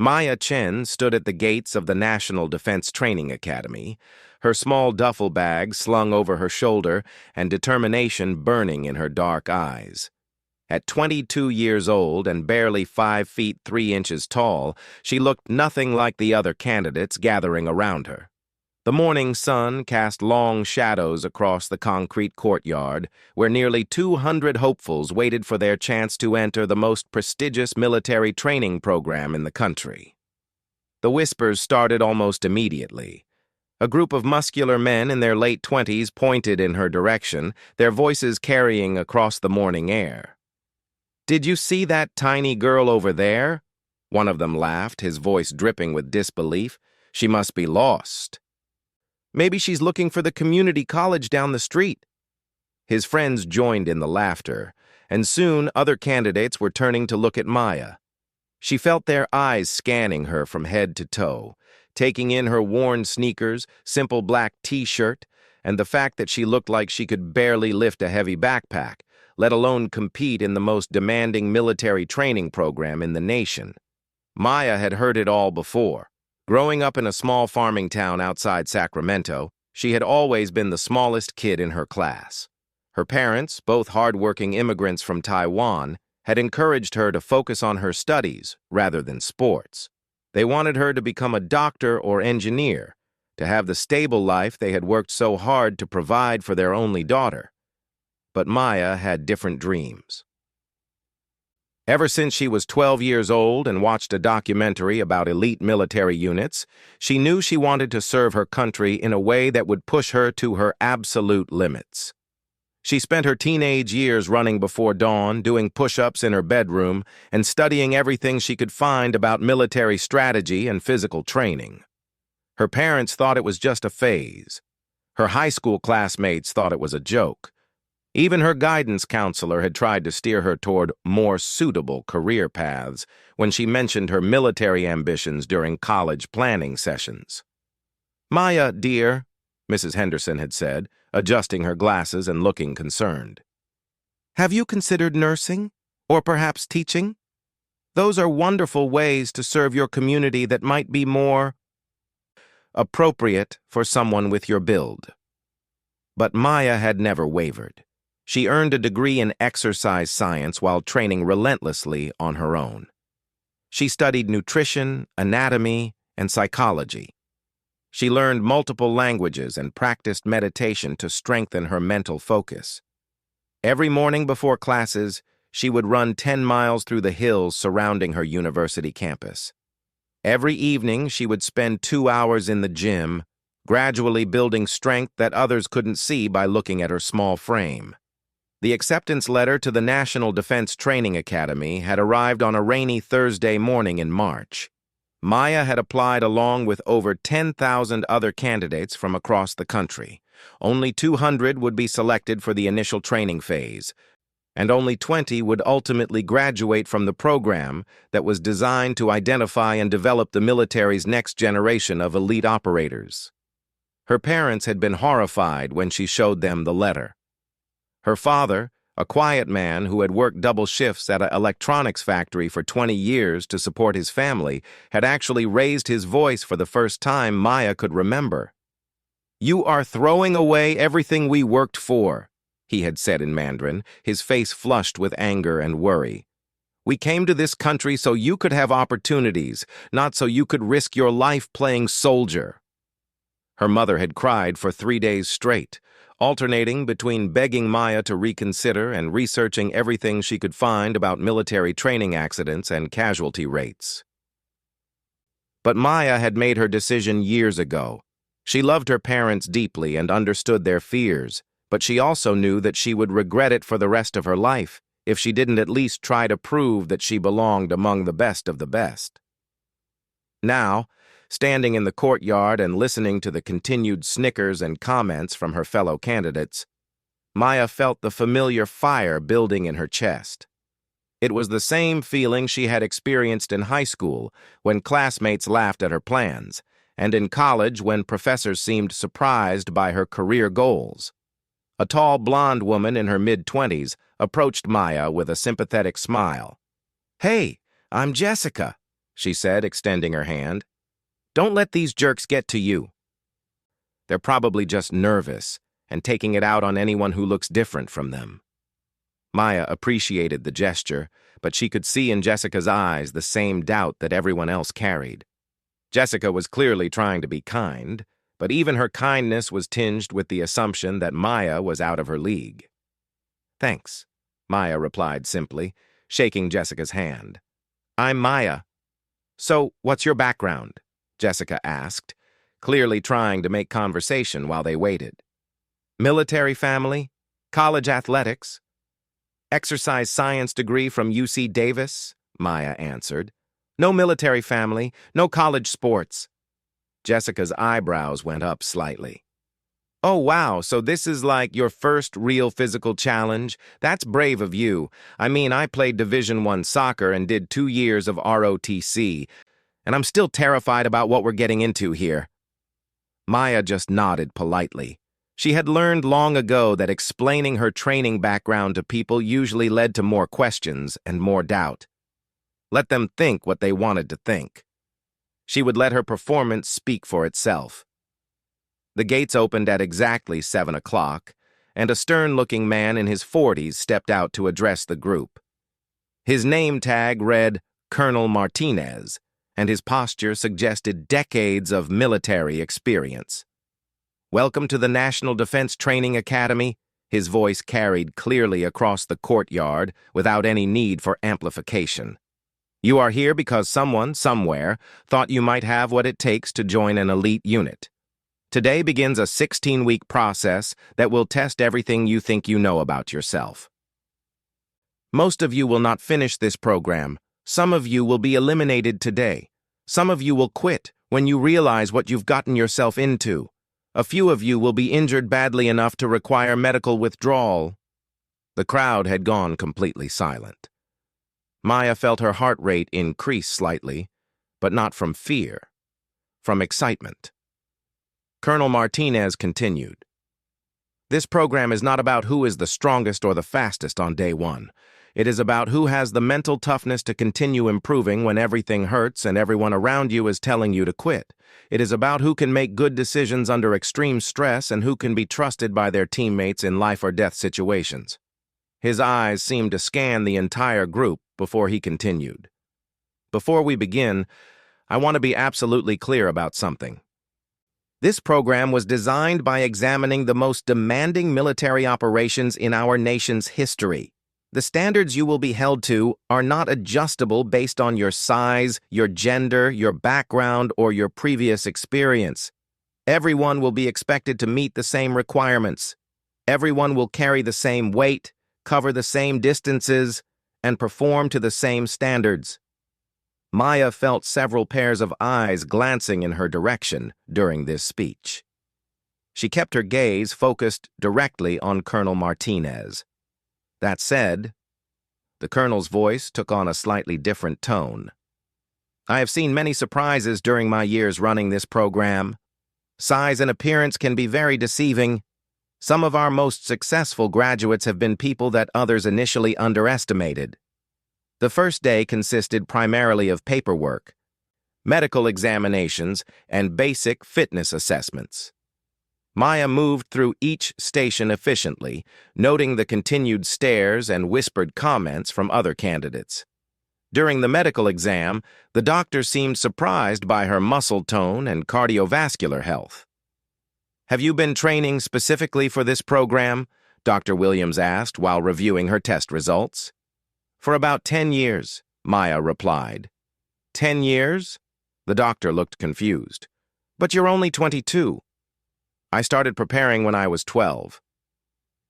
Maya Chen stood at the gates of the National Defense Training Academy, her small duffel bag slung over her shoulder and determination burning in her dark eyes. At 22 years old and barely 5 feet 3 inches tall, she looked nothing like the other candidates gathering around her. The morning sun cast long shadows across the concrete courtyard, where nearly 200 hopefuls waited for their chance to enter the most prestigious military training program in the country. The whispers started almost immediately. A group of muscular men in their late 20s pointed in her direction, their voices carrying across the morning air. "Did you see that tiny girl over there?" One of them laughed, his voice dripping with disbelief. "She must be lost. Maybe she's looking for the community college down the street." His friends joined in the laughter, and soon other candidates were turning to look at Maya. She felt their eyes scanning her from head to toe, taking in her worn sneakers, simple black t-shirt, and the fact that she looked like she could barely lift a heavy backpack, let alone compete in the most demanding military training program in the nation. Maya had heard it all before. Growing up in a small farming town outside Sacramento, she had always been the smallest kid in her class. Her parents, both hard-working immigrants from Taiwan, had encouraged her to focus on her studies rather than sports. They wanted her to become a doctor or engineer, to have the stable life they had worked so hard to provide for their only daughter. But Maya had different dreams. Ever since she was 12 years old and watched a documentary about elite military units, she knew she wanted to serve her country in a way that would push her to her absolute limits. She spent her teenage years running before dawn, doing push-ups in her bedroom, and studying everything she could find about military strategy and physical training. Her parents thought it was just a phase. Her high school classmates thought it was a joke. Even her guidance counselor had tried to steer her toward more suitable career paths when she mentioned her military ambitions during college planning sessions. "Maya, dear," Mrs. Henderson had said, adjusting her glasses and looking concerned. "Have you considered nursing? Or perhaps teaching? Those are wonderful ways to serve your community that might be more appropriate for someone with your build." But Maya had never wavered. She earned a degree in exercise science while training relentlessly on her own. She studied nutrition, anatomy, and psychology. She learned multiple languages and practiced meditation to strengthen her mental focus. Every morning before classes, she would run 10 miles through the hills surrounding her university campus. Every evening, she would spend 2 hours in the gym, gradually building strength that others couldn't see by looking at her small frame. The acceptance letter to the National Defense Training Academy had arrived on a rainy Thursday morning in March. Maya had applied along with over 10,000 other candidates from across the country. Only 200 would be selected for the initial training phase, and only 20 would ultimately graduate from the program that was designed to identify and develop the military's next generation of elite operators. Her parents had been horrified when she showed them the letter. Her father, a quiet man who had worked double shifts at an electronics factory for 20 years to support his family, had actually raised his voice for the first time Maya could remember. "You are throwing away everything we worked for," he had said in Mandarin, his face flushed with anger and worry. "We came to this country so you could have opportunities, not so you could risk your life playing soldier." Her mother had cried for 3 days straight, alternating between begging Maya to reconsider and researching everything she could find about military training accidents and casualty rates. But Maya had made her decision years ago. She loved her parents deeply and understood their fears, but she also knew that she would regret it for the rest of her life if she didn't at least try to prove that she belonged among the best of the best. Now, standing in the courtyard and listening to the continued snickers and comments from her fellow candidates, Maya felt the familiar fire building in her chest. It was the same feeling she had experienced in high school when classmates laughed at her plans, and in college when professors seemed surprised by her career goals. A tall blonde woman in her mid-20s approached Maya with a sympathetic smile. "Hey, I'm Jessica," she said, extending her hand. Don't let these jerks get to you. They're probably just nervous and taking it out on anyone who looks different from them. Maya appreciated the gesture, but she could see in Jessica's eyes the same doubt that everyone else carried. Jessica was clearly trying to be kind, but even her kindness was tinged with the assumption that Maya was out of her league. Thanks, Maya replied simply, shaking Jessica's hand. I'm Maya. So, what's your background? Jessica asked, clearly trying to make conversation while they waited. Military family? College athletics? Exercise science degree from UC Davis? Maya answered. No military family, no college sports. Jessica's eyebrows went up slightly. Oh, wow, so this is like your first real physical challenge? That's brave of you. I mean, I played Division I soccer and did 2 years of ROTC, and I'm still terrified about what we're getting into here. Maya just nodded politely. She had learned long ago that explaining her training background to people usually led to more questions and more doubt. Let them think what they wanted to think. She would let her performance speak for itself. The gates opened at exactly 7 o'clock, and a stern-looking man in his 40s stepped out to address the group. His name tag read Colonel Martinez, and his posture suggested decades of military experience. Welcome to the National Defense Training Academy, his voice carried clearly across the courtyard without any need for amplification. You are here because someone, somewhere, thought you might have what it takes to join an elite unit. Today begins a 16-week process that will test everything you think you know about yourself. Most of you will not finish this program. Some of you will be eliminated today. Some of you will quit when you realize what you've gotten yourself into. A few of you will be injured badly enough to require medical withdrawal. The crowd had gone completely silent. Maya felt her heart rate increase slightly, but not from fear, from excitement. Colonel Martinez continued. This program is not about who is the strongest or the fastest on day one. It is about who has the mental toughness to continue improving when everything hurts and everyone around you is telling you to quit. It is about who can make good decisions under extreme stress and who can be trusted by their teammates in life or death situations. His eyes seemed to scan the entire group before he continued. Before we begin, I want to be absolutely clear about something. This program was designed by examining the most demanding military operations in our nation's history. The standards you will be held to are not adjustable based on your size, your gender, your background, or your previous experience. Everyone will be expected to meet the same requirements. Everyone will carry the same weight, cover the same distances, and perform to the same standards. Maya felt several pairs of eyes glancing in her direction during this speech. She kept her gaze focused directly on Colonel Martinez. That said, the colonel's voice took on a slightly different tone. I have seen many surprises during my years running this program. Size and appearance can be very deceiving. Some of our most successful graduates have been people that others initially underestimated. The first day consisted primarily of paperwork, medical examinations, and basic fitness assessments. Maya moved through each station efficiently, noting the continued stares and whispered comments from other candidates. During the medical exam, the doctor seemed surprised by her muscle tone and cardiovascular health. Have you been training specifically for this program? Dr. Williams asked while reviewing her test results. For about 10 years, Maya replied. 10 years? The doctor looked confused. But you're only 22. I started preparing when I was 12.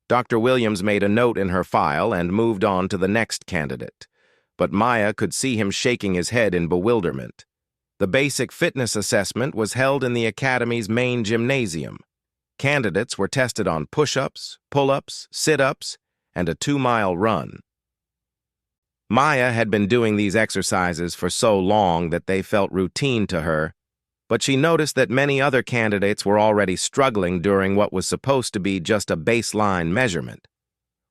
Dr. Williams made a note in her file and moved on to the next candidate, but Maya could see him shaking his head in bewilderment. The basic fitness assessment was held in the academy's main gymnasium. Candidates were tested on push-ups, pull-ups, sit-ups, and a 2-mile run. Maya had been doing these exercises for so long that they felt routine to her, but she noticed that many other candidates were already struggling during what was supposed to be just a baseline measurement.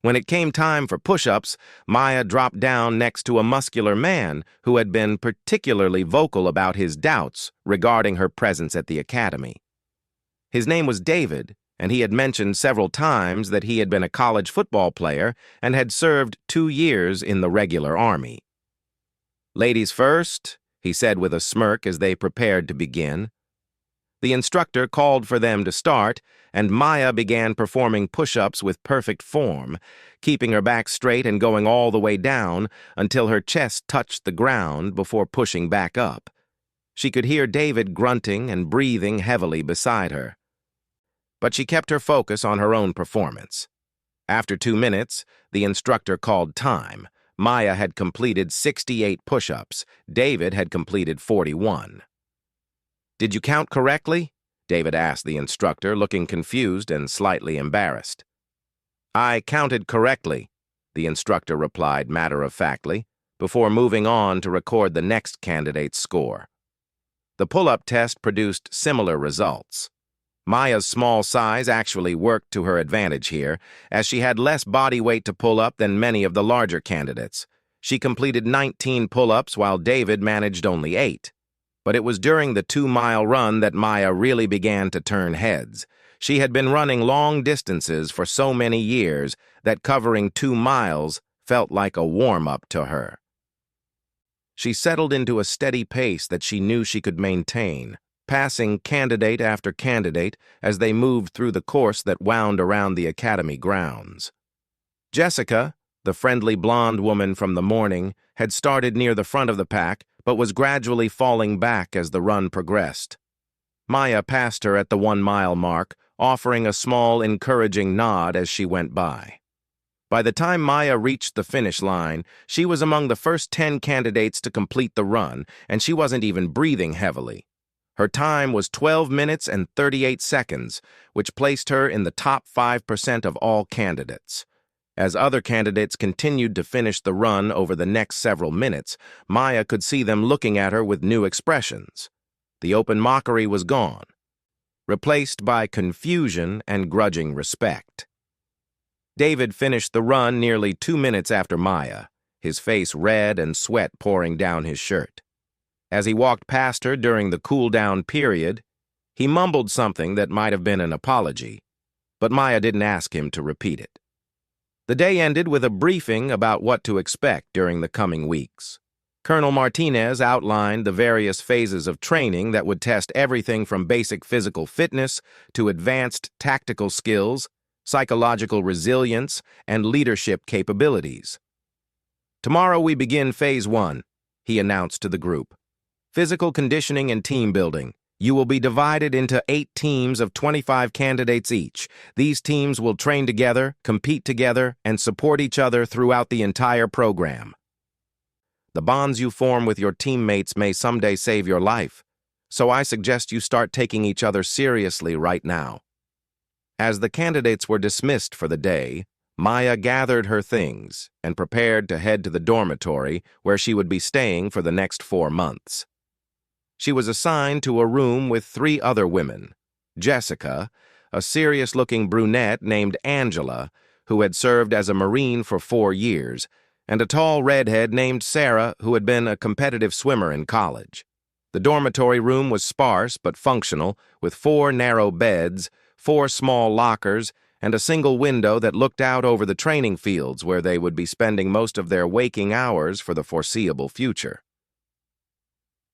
When it came time for push-ups, Maya dropped down next to a muscular man who had been particularly vocal about his doubts regarding her presence at the academy. His name was David, and he had mentioned several times that he had been a college football player and had served 2 years in the regular army. "Ladies first," he said with a smirk as they prepared to begin. The instructor called for them to start, and Maya began performing push-ups with perfect form, keeping her back straight and going all the way down until her chest touched the ground before pushing back up. She could hear David grunting and breathing heavily beside her. But she kept her focus on her own performance. After 2 minutes, the instructor called time. Maya had completed 68 push-ups. David had completed 41. "Did you count correctly?" David asked the instructor, looking confused and slightly embarrassed. "I counted correctly," the instructor replied matter-of-factly, before moving on to record the next candidate's score. The pull-up test produced similar results. Maya's small size actually worked to her advantage here, as she had less body weight to pull up than many of the larger candidates. She completed 19 pull-ups while David managed only 8. But it was during the 2-mile run that Maya really began to turn heads. She had been running long distances for so many years that covering 2 miles felt like a warm-up to her. She settled into a steady pace that she knew she could maintain, passing candidate after candidate as they moved through the course that wound around the academy grounds. Jessica, the friendly blonde woman from the morning, had started near the front of the pack, but was gradually falling back as the run progressed. Maya passed her at the 1-mile mark, offering a small, encouraging nod as she went by. By the time Maya reached the finish line, she was among the first 10 candidates to complete the run, and she wasn't even breathing heavily. Her time was 12 minutes and 38 seconds, which placed her in the top 5% of all candidates. As other candidates continued to finish the run over the next several minutes, Maya could see them looking at her with new expressions. The open mockery was gone, replaced by confusion and grudging respect. David finished the run nearly 2 minutes after Maya, his face red and sweat pouring down his shirt. As he walked past her during the cool-down period, he mumbled something that might have been an apology, but Maya didn't ask him to repeat it. The day ended with a briefing about what to expect during the coming weeks. Colonel Martinez outlined the various phases of training that would test everything from basic physical fitness to advanced tactical skills, psychological resilience, and leadership capabilities. "Tomorrow we begin Phase 1, he announced to the group. "Physical conditioning and team building. You will be divided into 8 teams of 25 candidates each. These teams will train together, compete together, and support each other throughout the entire program. The bonds you form with your teammates may someday save your life, so I suggest you start taking each other seriously right now." As the candidates were dismissed for the day, Maya gathered her things and prepared to head to the dormitory where she would be staying for the next 4 months. She was assigned to a room with 3 other women: Jessica, a serious-looking brunette named Angela, who had served as a Marine for 4 years, and a tall redhead named Sarah, who had been a competitive swimmer in college. The dormitory room was sparse but functional, with 4 narrow beds, 4 small lockers, and a single window that looked out over the training fields where they would be spending most of their waking hours for the foreseeable future.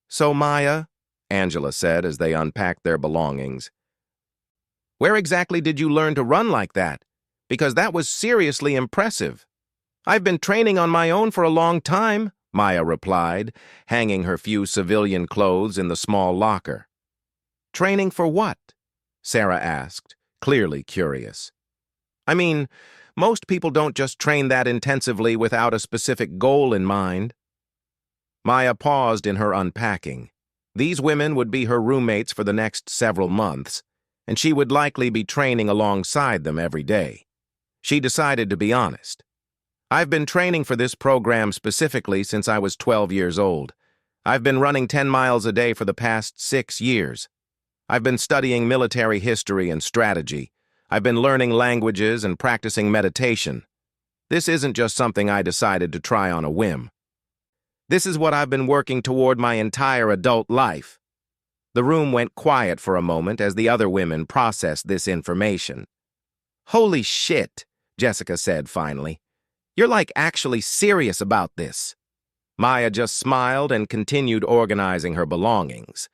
"So, Maya," Angela said as they unpacked their belongings, "where exactly did you learn to run like that? Because that was seriously impressive." "I've been training on my own for a long time," Maya replied, hanging her few civilian clothes in the small locker. "Training for what?" Sarah asked, clearly curious. "I mean, most people don't just train that intensively without a specific goal in mind." Maya paused in her unpacking. These women would be her roommates for the next several months, and she would likely be training alongside them every day. She decided to be honest. "I've been training for this program specifically since I was 12 years old. I've been running 10 miles a day for the past 6 years. I've been studying military history and strategy. I've been learning languages and practicing meditation. This isn't just something I decided to try on a whim. This is what I've been working toward my entire adult life." The room went quiet for a moment as the other women processed this information. "Holy shit," Jessica said finally. "You're like actually serious about this." Maya just smiled and continued organizing her belongings.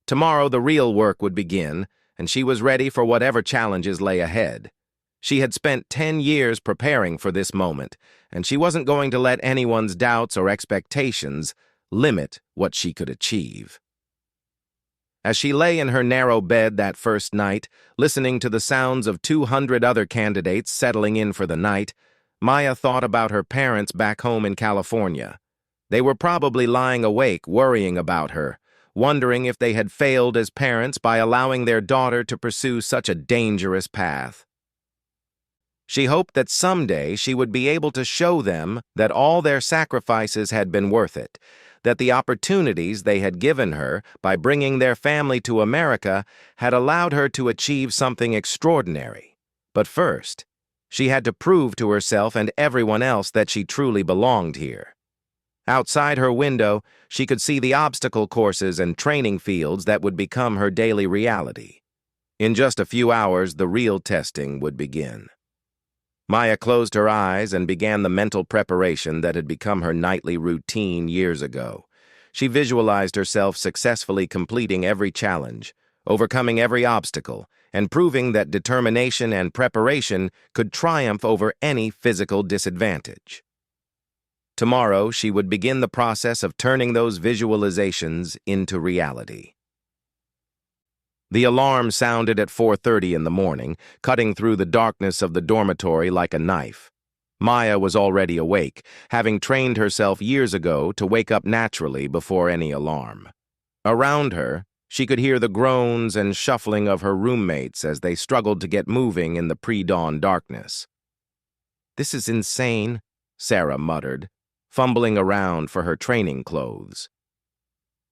Tomorrow the real work would begin, and she was ready for whatever challenges lay ahead. She had spent 10 years preparing for this moment, and she wasn't going to let anyone's doubts or expectations limit what she could achieve. As she lay in her narrow bed that first night, listening to the sounds of 200 other candidates settling in for the night, Maya thought about her parents back home in California. They were probably lying awake, worrying about her, wondering if they had failed as parents by allowing their daughter to pursue such a dangerous path. She hoped that someday she would be able to show them that all their sacrifices had been worth it, that the opportunities they had given her by bringing their family to America had allowed her to achieve something extraordinary. But first, she had to prove to herself and everyone else that she truly belonged here. Outside her window, she could see the obstacle courses and training fields that would become her daily reality. In just a few hours, the real testing would begin. Maya closed her eyes and began the mental preparation that had become her nightly routine years ago. She visualized herself successfully completing every challenge, overcoming every obstacle, and proving that determination and preparation could triumph over any physical disadvantage. Tomorrow, she would begin the process of turning those visualizations into reality. The alarm sounded at 4:30 in the morning, cutting through the darkness of the dormitory like a knife. Maya was already awake, having trained herself years ago to wake up naturally before any alarm. Around her, she could hear the groans and shuffling of her roommates as they struggled to get moving in the pre-dawn darkness. "This is insane," Sarah muttered, fumbling around for her training clothes.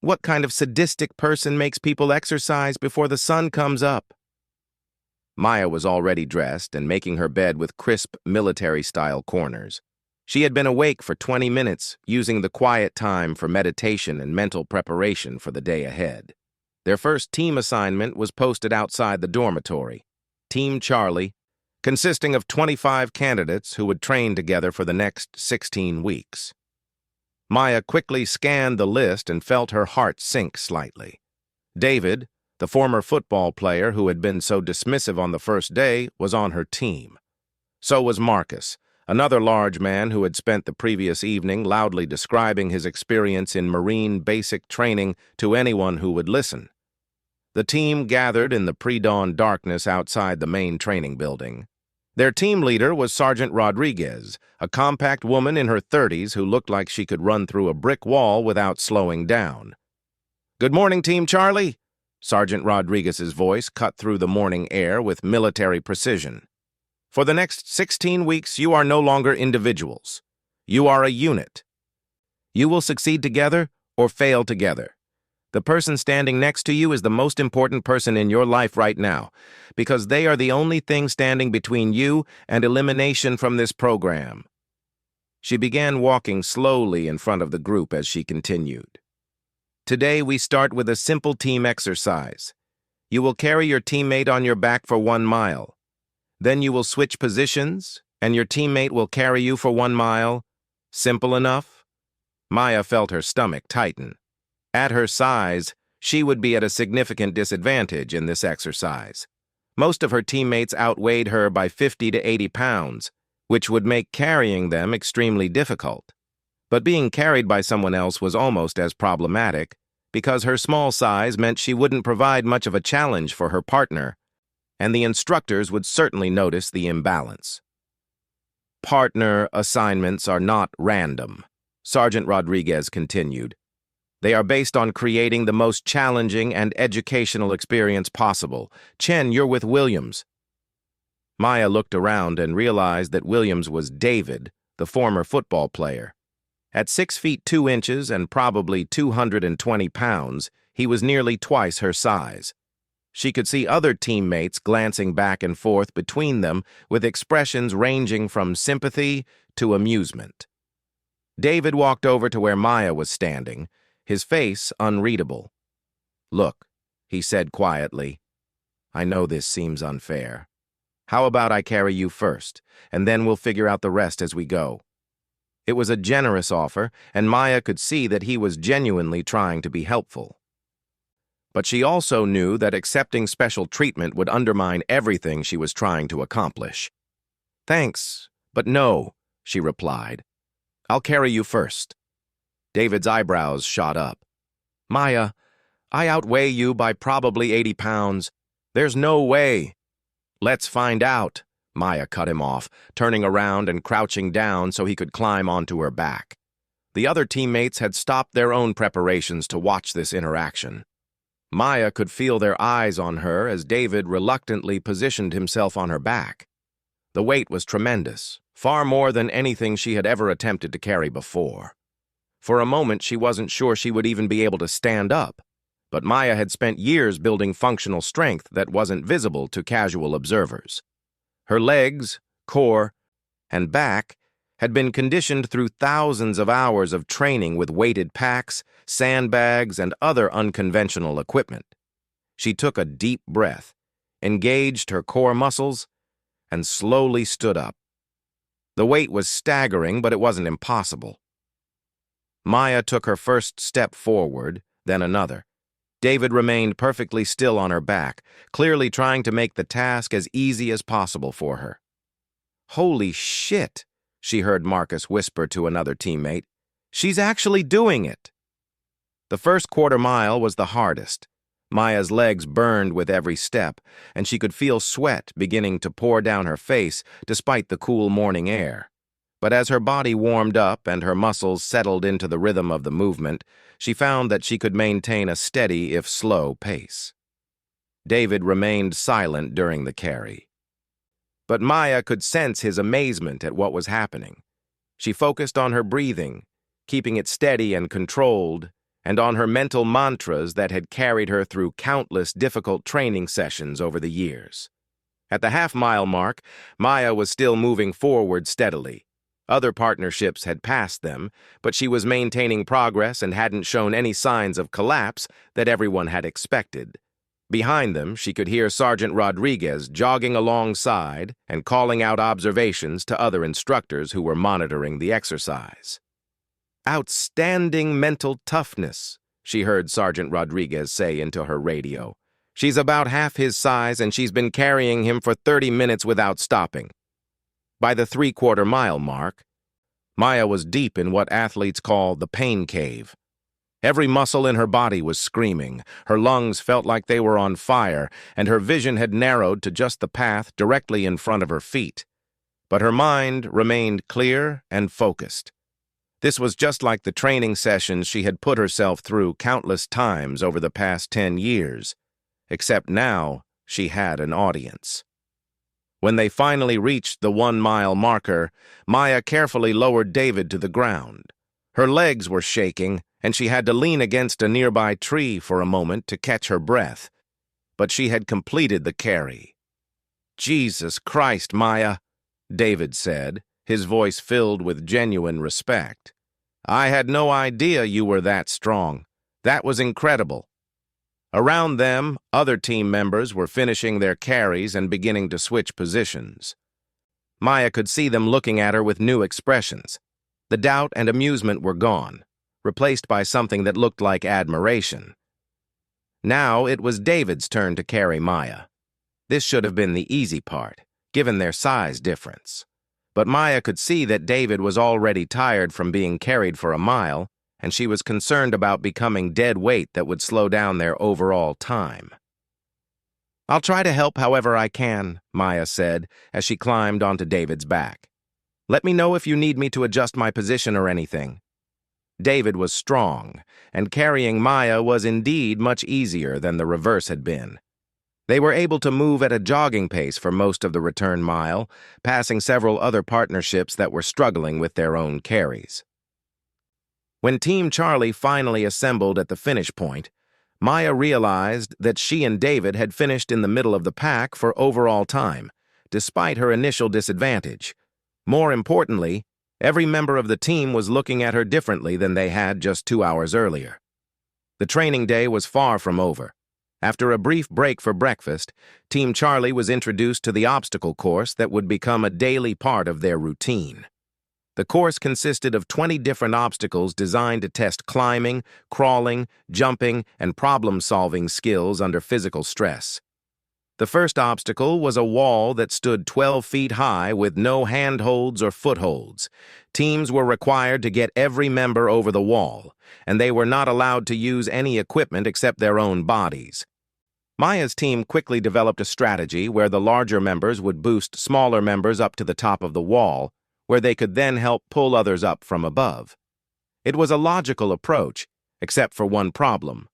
"What kind of sadistic person makes people exercise before the sun comes up?" Maya was already dressed and making her bed with crisp, military-style corners. She had been awake for 20 minutes, using the quiet time for meditation and mental preparation for the day ahead. Their first team assignment was posted outside the dormitory. Team Charlie, consisting of 25 candidates who would train together for the next 16 weeks. Maya quickly scanned the list and felt her heart sink slightly. David, the former football player who had been so dismissive on the first day, was on her team. So was Marcus, another large man who had spent the previous evening loudly describing his experience in Marine basic training to anyone who would listen. The team gathered in the pre-dawn darkness outside the main training building. Their team leader was Sergeant Rodriguez, a compact woman in her 30s who looked like she could run through a brick wall without slowing down. "Good morning, Team Charlie," Sergeant Rodriguez's voice cut through the morning air with military precision. "For the next 16 weeks, you are no longer individuals. You are a unit. You will succeed together or fail together. The person standing next to you is the most important person in your life right now, because they are the only thing standing between you and elimination from this program." She began walking slowly in front of the group as she continued. "Today we start with a simple team exercise. You will carry your teammate on your back for 1 mile. Then you will switch positions, and your teammate will carry you for 1 mile. Simple enough?" Maya felt her stomach tighten. At her size, she would be at a significant disadvantage in this exercise. Most of her teammates outweighed her by 50 to 80 pounds, which would make carrying them extremely difficult. But being carried by someone else was almost as problematic, because her small size meant she wouldn't provide much of a challenge for her partner, and the instructors would certainly notice the imbalance. "Partner assignments are not random," Sergeant Rodriguez continued. "They are based on creating the most challenging and educational experience possible. Chen, you're with Williams." Maya looked around and realized that Williams was David, the former football player. At 6 feet 2 inches and probably 220 pounds, he was nearly twice her size. She could see other teammates glancing back and forth between them with expressions ranging from sympathy to amusement. David walked over to where Maya was standing, his face unreadable. "Look," he said quietly, "I know this seems unfair. How about I carry you first, and then we'll figure out the rest as we go?" It was a generous offer, and Maya could see that he was genuinely trying to be helpful. But she also knew that accepting special treatment would undermine everything she was trying to accomplish. "Thanks, but no," she replied. "I'll carry you first." David's eyebrows shot up. "Maya, I outweigh you by probably 80 pounds. There's no way." "Let's find out," Maya cut him off, turning around and crouching down so he could climb onto her back. The other teammates had stopped their own preparations to watch this interaction. Maya could feel their eyes on her as David reluctantly positioned himself on her back. The weight was tremendous, far more than anything she had ever attempted to carry before. For a moment, she wasn't sure she would even be able to stand up, but Maya had spent years building functional strength that wasn't visible to casual observers. Her legs, core, and back had been conditioned through thousands of hours of training with weighted packs, sandbags, and other unconventional equipment. She took a deep breath, engaged her core muscles, and slowly stood up. The weight was staggering, but it wasn't impossible. Maya took her first step forward, then another. David remained perfectly still on her back, clearly trying to make the task as easy as possible for her. "Holy shit," she heard Marcus whisper to another teammate. "She's actually doing it." The first quarter mile was the hardest. Maya's legs burned with every step, and she could feel sweat beginning to pour down her face despite the cool morning air. But as her body warmed up and her muscles settled into the rhythm of the movement, she found that she could maintain a steady, if slow, pace. David remained silent during the carry. But Maya could sense his amazement at what was happening. She focused on her breathing, keeping it steady and controlled, and on her mental mantras that had carried her through countless difficult training sessions over the years. At the half-mile mark, Maya was still moving forward steadily. Other partnerships had passed them, but she was maintaining progress and hadn't shown any signs of collapse that everyone had expected. Behind them, she could hear Sergeant Rodriguez jogging alongside and calling out observations to other instructors who were monitoring the exercise. "Outstanding mental toughness," she heard Sergeant Rodriguez say into her radio. "She's about half his size and she's been carrying him for 30 minutes without stopping." By the 3/4-mile mark, Maya was deep in what athletes call the pain cave. Every muscle in her body was screaming, her lungs felt like they were on fire, and her vision had narrowed to just the path directly in front of her feet. But her mind remained clear and focused. This was just like the training sessions she had put herself through countless times over the past 10 years, except now she had an audience. When they finally reached the 1-mile marker, Maya carefully lowered David to the ground. Her legs were shaking, and she had to lean against a nearby tree for a moment to catch her breath. But she had completed the carry. "Jesus Christ, Maya," David said, his voice filled with genuine respect. "I had no idea you were that strong. That was incredible." Around them, other team members were finishing their carries and beginning to switch positions. Maya could see them looking at her with new expressions. The doubt and amusement were gone, replaced by something that looked like admiration. Now it was David's turn to carry Maya. This should have been the easy part, given their size difference. But Maya could see that David was already tired from being carried for a mile, and she was concerned about becoming dead weight that would slow down their overall time. "I'll try to help however I can," Maya said as she climbed onto David's back. "Let me know if you need me to adjust my position or anything." David was strong, and carrying Maya was indeed much easier than the reverse had been. They were able to move at a jogging pace for most of the return mile, passing several other partnerships that were struggling with their own carries. When Team Charlie finally assembled at the finish point, Maya realized that she and David had finished in the middle of the pack for overall time, despite her initial disadvantage. More importantly, every member of the team was looking at her differently than they had just 2 hours earlier. The training day was far from over. After a brief break for breakfast, Team Charlie was introduced to the obstacle course that would become a daily part of their routine. The course consisted of 20 different obstacles designed to test climbing, crawling, jumping, and problem-solving skills under physical stress. The first obstacle was a wall that stood 12 feet high with no handholds or footholds. Teams were required to get every member over the wall, and they were not allowed to use any equipment except their own bodies. Maya's team quickly developed a strategy where the larger members would boost smaller members up to the top of the wall, where they could then help pull others up from above. It was a logical approach, except for one problem.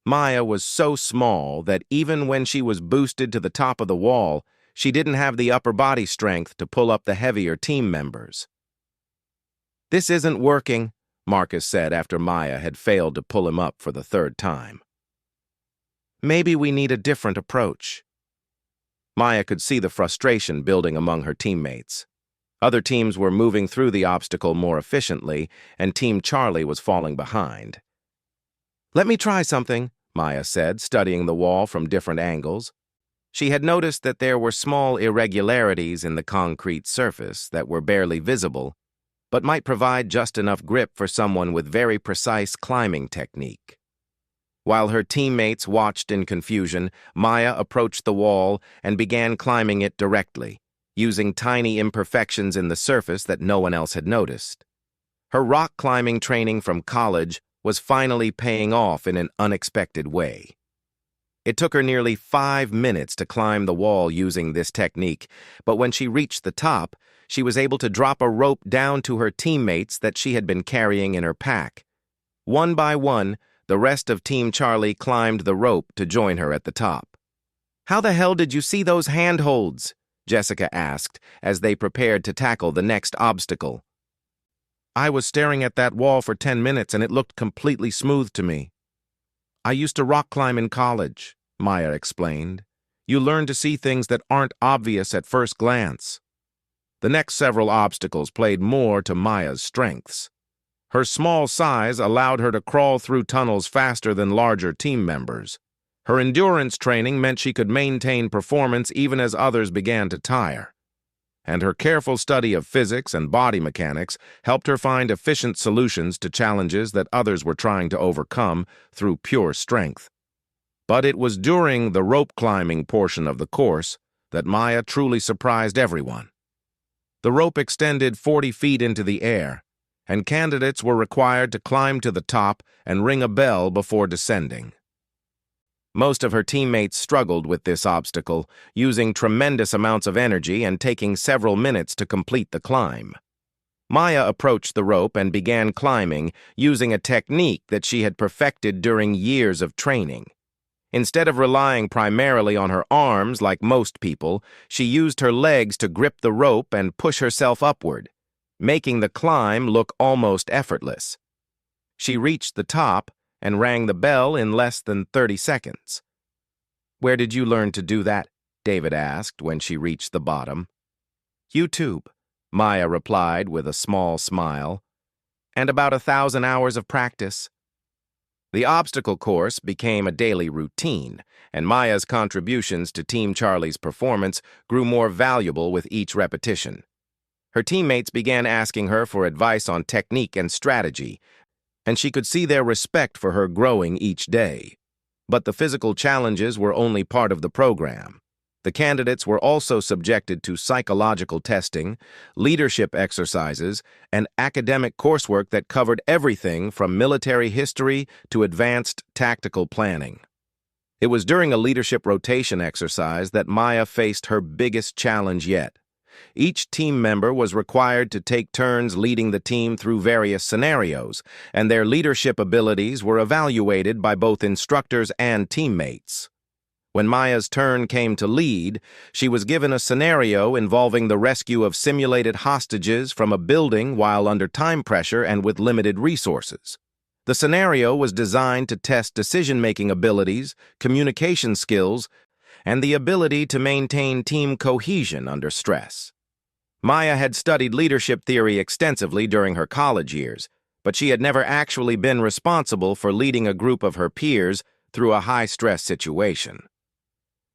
Maya was so small that even when she was boosted to the top of the wall, she didn't have the upper body strength to pull up the heavier team members. "This isn't working," Marcus said after Maya had failed to pull him up for the third time. "Maybe we need a different approach." Maya could see the frustration building among her teammates. Other teams were moving through the obstacle more efficiently, and Team Charlie was falling behind. "Let me try something," Maya said, studying the wall from different angles. She had noticed that there were small irregularities in the concrete surface that were barely visible, but might provide just enough grip for someone with very precise climbing technique. While her teammates watched in confusion, Maya approached the wall and began climbing it directly, using tiny imperfections in the surface that no one else had noticed. Her rock climbing training from college was finally paying off in an unexpected way. It took her nearly 5 minutes to climb the wall using this technique, but when she reached the top, she was able to drop a rope down to her teammates that she had been carrying in her pack. One by one, the rest of Team Charlie climbed the rope to join her at the top. "How the hell did you see those handholds?" Jessica asked as they prepared to tackle the next obstacle. "I was staring at that wall for 10 minutes and it looked completely smooth to me. I used to rock climb in college," Maya explained. "You learn to see things that aren't obvious at first glance." The next several obstacles played more to Maya's strengths. Her small size allowed her to crawl through tunnels faster than larger team members. Her endurance training meant she could maintain performance even as others began to tire. And her careful study of physics and body mechanics helped her find efficient solutions to challenges that others were trying to overcome through pure strength. But it was during the rope climbing portion of the course that Maya truly surprised everyone. The rope extended 40 feet into the air, and candidates were required to climb to the top and ring a bell before descending. Most of her teammates struggled with this obstacle, using tremendous amounts of energy and taking several minutes to complete the climb. Maya approached the rope and began climbing, using a technique that she had perfected during years of training. Instead of relying primarily on her arms like most people, she used her legs to grip the rope and push herself upward, making the climb look almost effortless. She reached the top and rang the bell in less than 30 seconds. "Where did you learn to do that?" David asked when she reached the bottom. "YouTube," Maya replied with a small smile, "and about 1,000 hours of practice." The obstacle course became a daily routine, and Maya's contributions to Team Charlie's performance grew more valuable with each repetition. Her teammates began asking her for advice on technique and strategy, and she could see their respect for her growing each day. But the physical challenges were only part of the program. The candidates were also subjected to psychological testing, leadership exercises, and academic coursework that covered everything from military history to advanced tactical planning. It was during a leadership rotation exercise that Maya faced her biggest challenge yet. Each team member was required to take turns leading the team through various scenarios, and their leadership abilities were evaluated by both instructors and teammates. When Maya's turn came to lead, she was given a scenario involving the rescue of simulated hostages from a building while under time pressure and with limited resources. The scenario was designed to test decision-making abilities, communication skills, and the ability to maintain team cohesion under stress. Maya had studied leadership theory extensively during her college years, but she had never actually been responsible for leading a group of her peers through a high-stress situation.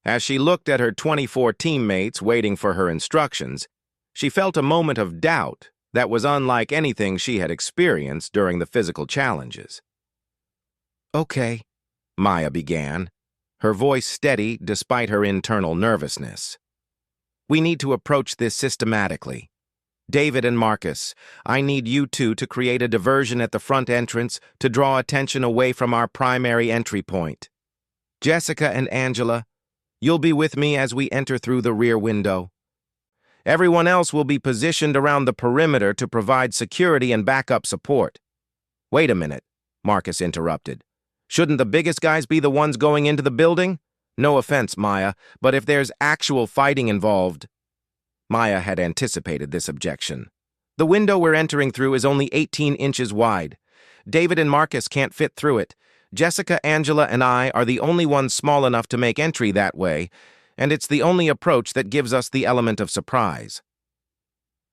As she looked at her 24 teammates waiting for her instructions, she felt a moment of doubt that was unlike anything she had experienced during the physical challenges. "Okay," Maya began, her voice steady despite her internal nervousness. "We need to approach this systematically. David and Marcus, I need you two to create a diversion at the front entrance to draw attention away from our primary entry point. Jessica and Angela, you'll be with me as we enter through the rear window. Everyone else will be positioned around the perimeter to provide security and backup support." "Wait a minute," Marcus interrupted. "Shouldn't the biggest guys be the ones going into the building? No offense, Maya, but if there's actual fighting involved..." Maya had anticipated this objection. "The window we're entering through is only 18 inches wide. David and Marcus can't fit through it. Jessica, Angela, and I are the only ones small enough to make entry that way, and it's the only approach that gives us the element of surprise."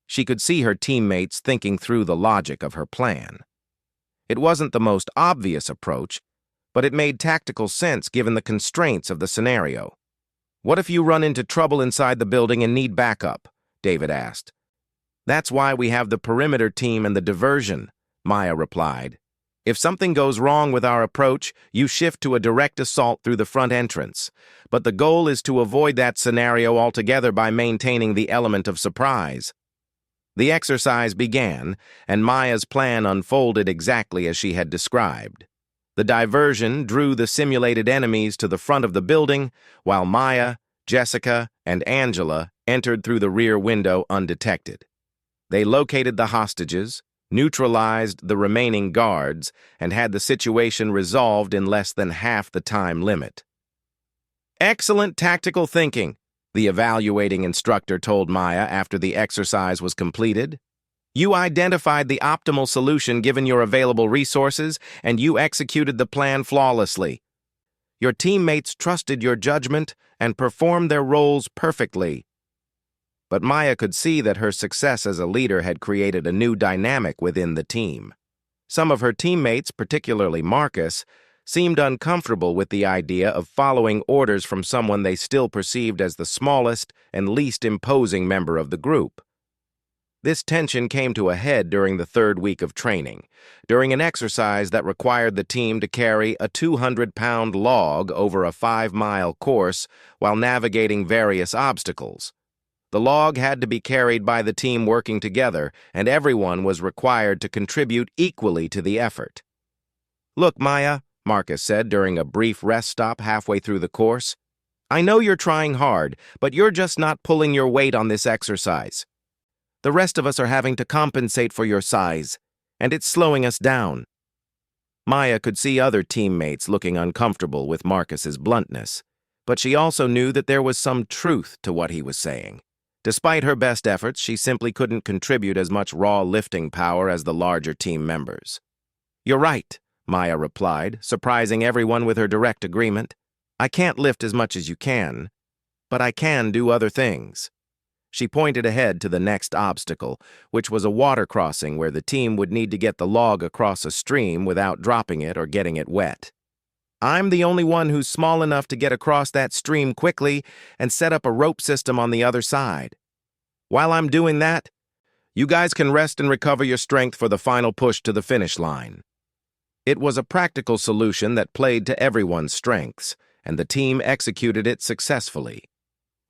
She could see her teammates thinking through the logic of her plan. It wasn't the most obvious approach, but it made tactical sense given the constraints of the scenario. "What if you run into trouble inside the building and need backup?" David asked. "That's why we have the perimeter team and the diversion," Maya replied. "If something goes wrong with our approach, you shift to a direct assault through the front entrance. But the goal is to avoid that scenario altogether by maintaining the element of surprise." The exercise began, and Maya's plan unfolded exactly as she had described. The diversion drew the simulated enemies to the front of the building, while Maya, Jessica, and Angela entered through the rear window undetected. They located the hostages, neutralized the remaining guards, and had the situation resolved in less than half the time limit. "Excellent tactical thinking," the evaluating instructor told Maya after the exercise was completed. "You identified the optimal solution given your available resources, and you executed the plan flawlessly. Your teammates trusted your judgment and performed their roles perfectly." But Maya could see that her success as a leader had created a new dynamic within the team. Some of her teammates, particularly Marcus, seemed uncomfortable with the idea of following orders from someone they still perceived as the smallest and least imposing member of the group. This tension came to a head during the third week of training, during an exercise that required the team to carry a 200-pound log over a 5-mile course while navigating various obstacles. The log had to be carried by the team working together, and everyone was required to contribute equally to the effort. "Look, Maya," Marcus said during a brief rest stop halfway through the course, "I know you're trying hard, but you're just not pulling your weight on this exercise. The rest of us are having to compensate for your size, and it's slowing us down." Maya could see other teammates looking uncomfortable with Marcus's bluntness, but she also knew that there was some truth to what he was saying. Despite her best efforts, she simply couldn't contribute as much raw lifting power as the larger team members. "You're right," Maya replied, surprising everyone with her direct agreement. "I can't lift as much as you can, but I can do other things." She pointed ahead to the next obstacle, which was a water crossing where the team would need to get the log across a stream without dropping it or getting it wet. "I'm the only one who's small enough to get across that stream quickly and set up a rope system on the other side. While I'm doing that, you guys can rest and recover your strength for the final push to the finish line." It was a practical solution that played to everyone's strengths, and the team executed it successfully.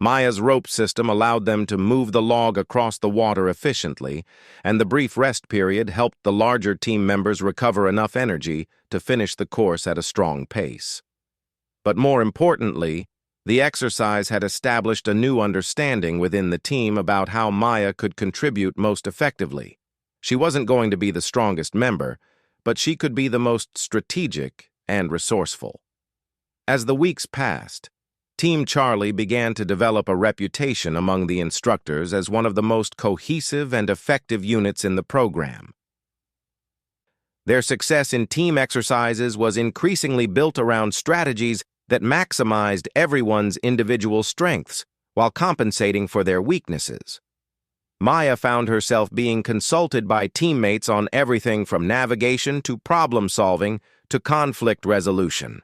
Maya's rope system allowed them to move the log across the water efficiently, and the brief rest period helped the larger team members recover enough energy to finish the course at a strong pace. But more importantly, the exercise had established a new understanding within the team about how Maya could contribute most effectively. She wasn't going to be the strongest member, but she could be the most strategic and resourceful. As the weeks passed, Team Charlie began to develop a reputation among the instructors as one of the most cohesive and effective units in the program. Their success in team exercises was increasingly built around strategies that maximized everyone's individual strengths while compensating for their weaknesses. Maya found herself being consulted by teammates on everything from navigation to problem-solving to conflict resolution.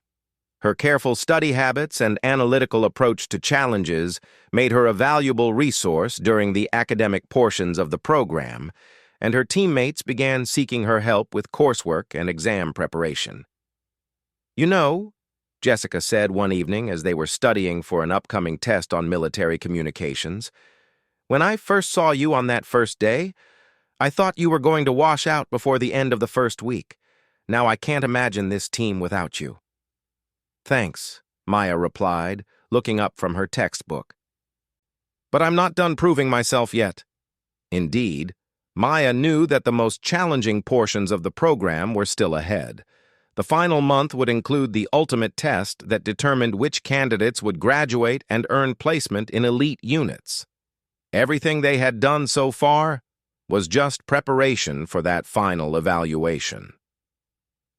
Her careful study habits and analytical approach to challenges made her a valuable resource during the academic portions of the program, and her teammates began seeking her help with coursework and exam preparation. "You know," Jessica said one evening as they were studying for an upcoming test on military communications, "when I first saw you on that first day, I thought you were going to wash out before the end of the first week. Now I can't imagine this team without you." "Thanks," Maya replied, looking up from her textbook. "But I'm not done proving myself yet." Indeed, Maya knew that the most challenging portions of the program were still ahead. The final month would include the ultimate test that determined which candidates would graduate and earn placement in elite units. Everything they had done so far was just preparation for that final evaluation.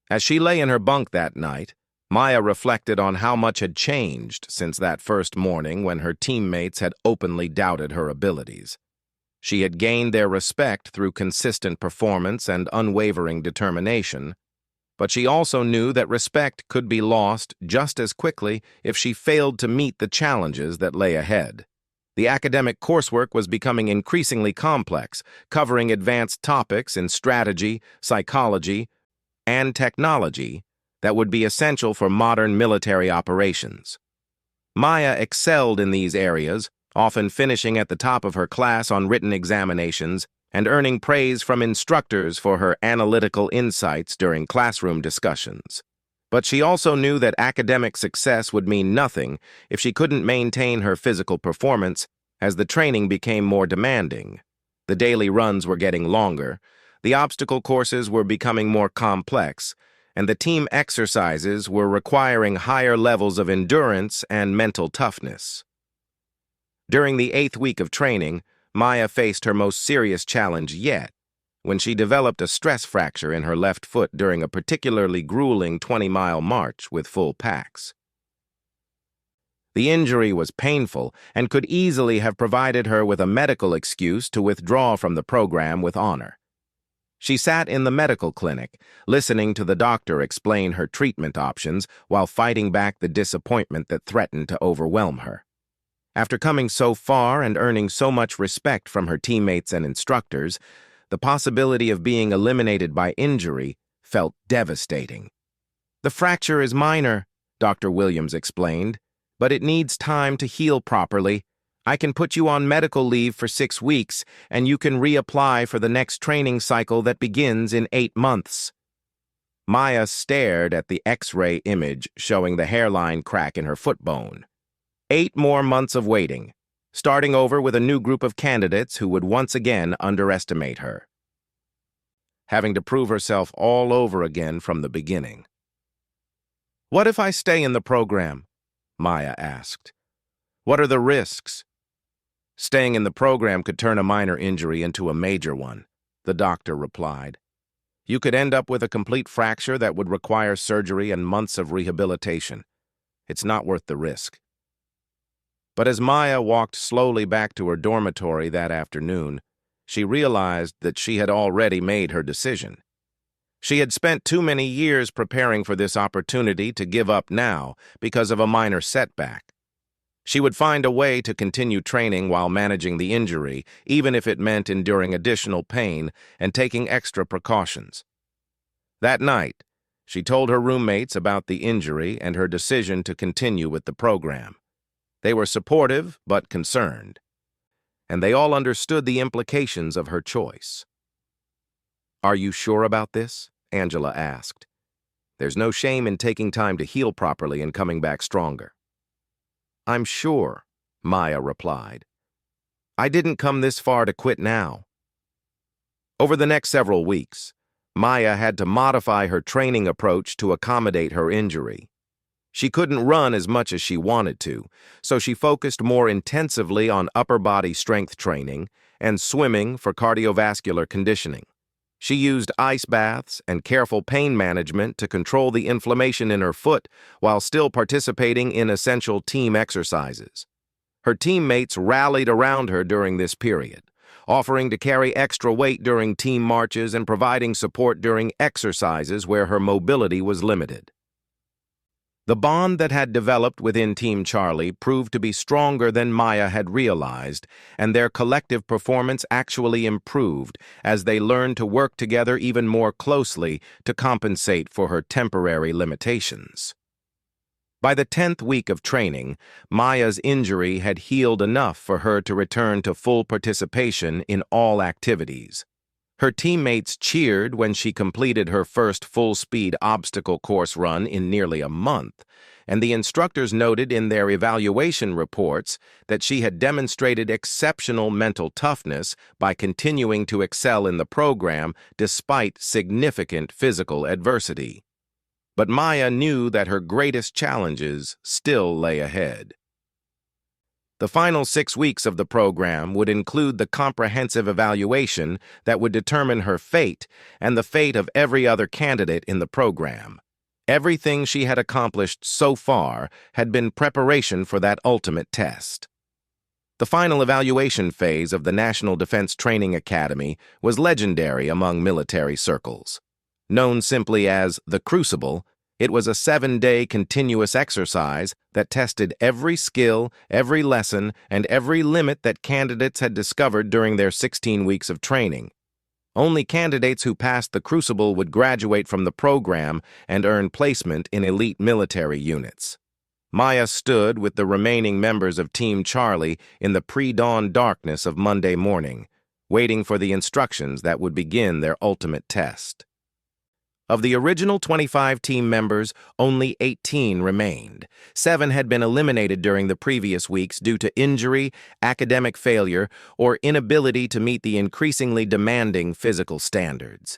As she lay in her bunk that night, Maya reflected on how much had changed since that first morning when her teammates had openly doubted her abilities. She had gained their respect through consistent performance and unwavering determination, but she also knew that respect could be lost just as quickly if she failed to meet the challenges that lay ahead. The academic coursework was becoming increasingly complex, covering advanced topics in strategy, psychology, and technology that would be essential for modern military operations. Maya excelled in these areas, often finishing at the top of her class on written examinations and earning praise from instructors for her analytical insights during classroom discussions. But she also knew that academic success would mean nothing if she couldn't maintain her physical performance as the training became more demanding. The daily runs were getting longer, the obstacle courses were becoming more complex, and the team exercises were requiring higher levels of endurance and mental toughness. During the 8th week of training, Maya faced her most serious challenge yet, when she developed a stress fracture in her left foot during a particularly grueling 20-mile march with full packs. The injury was painful and could easily have provided her with a medical excuse to withdraw from the program with honor. She sat in the medical clinic, listening to the doctor explain her treatment options while fighting back the disappointment that threatened to overwhelm her. After coming so far and earning so much respect from her teammates and instructors, the possibility of being eliminated by injury felt devastating. "The fracture is minor," Dr. Williams explained, "but it needs time to heal properly. I can put you on medical leave for 6 weeks, and you can reapply for the next training cycle that begins in 8 months. Maya stared at the X-ray image showing the hairline crack in her foot bone. 8 more months of waiting, starting over with a new group of candidates who would once again underestimate her. Having to prove herself all over again from the beginning. "What if I stay in the program?" Maya asked. "What are the risks?" "Staying in the program could turn a minor injury into a major one," the doctor replied. "You could end up with a complete fracture that would require surgery and months of rehabilitation. It's not worth the risk." But as Maya walked slowly back to her dormitory that afternoon, she realized that she had already made her decision. She had spent too many years preparing for this opportunity to give up now because of a minor setback. She would find a way to continue training while managing the injury, even if it meant enduring additional pain and taking extra precautions. That night, she told her roommates about the injury and her decision to continue with the program. They were supportive but concerned, and they all understood the implications of her choice. "Are you sure about this?" Angela asked. "There's no shame in taking time to heal properly and coming back stronger." "I'm sure," Maya replied. "I didn't come this far to quit now." Over the next several weeks, Maya had to modify her training approach to accommodate her injury. She couldn't run as much as she wanted to, so she focused more intensively on upper body strength training and swimming for cardiovascular conditioning. She used ice baths and careful pain management to control the inflammation in her foot while still participating in essential team exercises. Her teammates rallied around her during this period, offering to carry extra weight during team marches and providing support during exercises where her mobility was limited. The bond that had developed within Team Charlie proved to be stronger than Maya had realized, and their collective performance actually improved as they learned to work together even more closely to compensate for her temporary limitations. By the 10th week of training, Maya's injury had healed enough for her to return to full participation in all activities. Her teammates cheered when she completed her first full-speed obstacle course run in nearly a month, and the instructors noted in their evaluation reports that she had demonstrated exceptional mental toughness by continuing to excel in the program despite significant physical adversity. But Maya knew that her greatest challenges still lay ahead. The final 6 weeks of the program would include the comprehensive evaluation that would determine her fate and the fate of every other candidate in the program. Everything she had accomplished so far had been preparation for that ultimate test. The final evaluation phase of the National Defense Training Academy was legendary among military circles. Known simply as the Crucible, it was a 7-day continuous exercise that tested every skill, every lesson, and every limit that candidates had discovered during their 16 weeks of training. Only candidates who passed the Crucible would graduate from the program and earn placement in elite military units. Maya stood with the remaining members of Team Charlie in the pre-dawn darkness of Monday morning, waiting for the instructions that would begin their ultimate test. Of the original 25 team members, only 18 remained. 7 had been eliminated during the previous weeks due to injury, academic failure, or inability to meet the increasingly demanding physical standards.